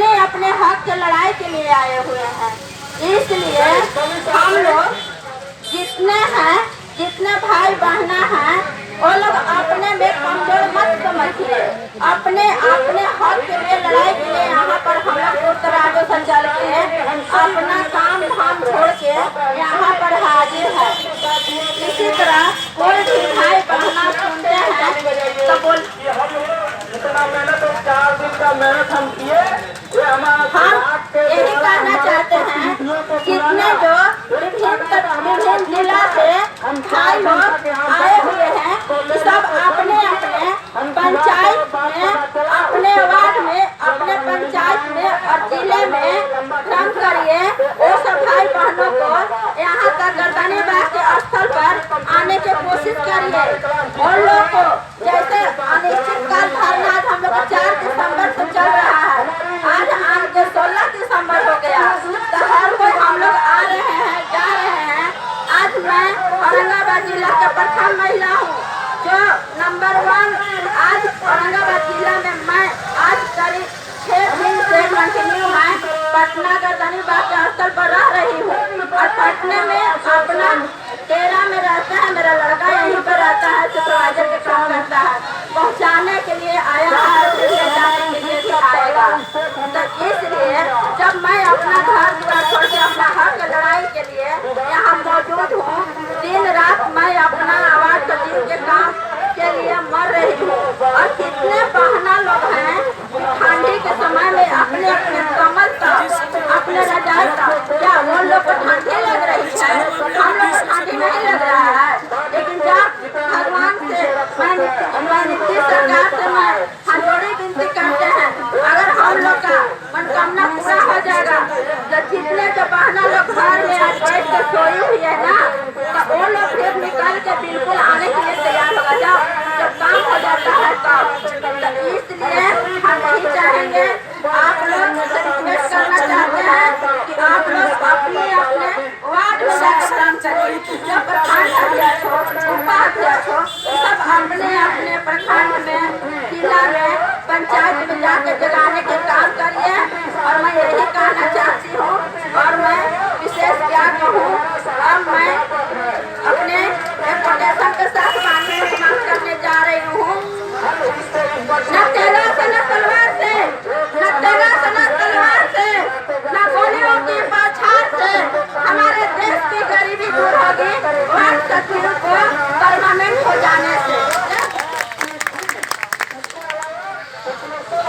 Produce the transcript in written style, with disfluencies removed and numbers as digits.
अपने अपने हक के लड़ाई के लिए आए हुए हैं। इसलिए हम लोग जितने भाई बहना हैं वो लोग अपने में कमजोर मत समझिए। अपने अपने हक के लिए लड़ाई के लिए यहाँ पर हम लोग तराजू से चल के अपना काम धाम छोड़ के यहाँ पर हाजिर है। इसी तरह कोई भी भाई बहना सुनते हैं तो बोल इतना मेहनत 4 दिन का मेहनत हम किए, हम यही कहना चाहते हैं जितने जो विभिन्न जिला से भाई लोग आए हुए हैं सब अपने अपने पंचायत में, अपने वार्ड में, अपने पंचायत में और जिले में काम करिए। वो सब भाई बहनों को यहाँ तक गर्दनी बाग के स्थल पर आने की कोशिश करिए। और लोग को जैसे अनिश्चितकाल धरना हम लोग 4 दिसंबर से चल रहा है, आज के 16 दिसंबर हो गया, तो हर कोई हम लोग आ रहे हैं, जा रहे हैं। आज मैं औरंगाबाद जिला का प्रथम महिला हूँ जो नंबर 1 आज औरंगाबाद जिला में मैं आज करीब 6 दिन से कंटिन्यू मैं पटना गर्दनी बाग के स्थल पर रह रही हूँ। और पटना में अपना डेरा में रहता है, मेरा लड़का यहीं पर रहता है, सुपरवाइजर के काम करता है। पहुँचाने के लिए आया है, फिर ले जाने के लिए भी आएगा। तो इसलिए जब मैं अपना घर दुआर छोड़ के अपना हक लड़ाई के लिए यहाँ मौजूद हूँ, दिन रात मैं अपना आवाज कटीन के काम के लिए मर रही हूँ। और कितने बहना लोग हैं ठंडी के समय में अपने अपने कमर का, अपने रजाई का, क्या वो लोग को ठंडी लग रही है? हम लोग को ठंडी नहीं लग रहा है। लेकिन जब भगवान से मैं नीतीश सरकार से मैं हथौड़ी विनती करते हैं, अगर हम लोग का मनोकामना पूरा हो जाएगा तो जितने जो बहना लोग घर में आज बैठ कर सोई हुई है ना, तो वो लोग फिर निकल के बिल्कुल आने के लिए तैयार होगा जब काम हो जाता है तब। तो इसलिए हम यही चाहेंगे, आप लोग से रिक्वेस्ट करना चाहते हैं कि आप लोग अपने अपने वार्ड में जाकर काम करिए। जो प्रखंड अध्यक्ष हो, उपाध्यक्ष हो, सब अपने अपने प्रखंड में, जिला में, पंचायत में जाकर जगाने के काम करिए। और मैं यही कहना चाहती हूँ, और मैं विशेष क्या कहूँ, अब मैं अपने एप्लीकेशन के साथ मांग करने जा रही हूँ। न तेगा से न तलवार से, न तेगा से न तलवार से, न गोलियों की बौछार से हमारे देश की गरीबी दूर होगी वार्ड सचिवों को परमानेंट हो जाने से।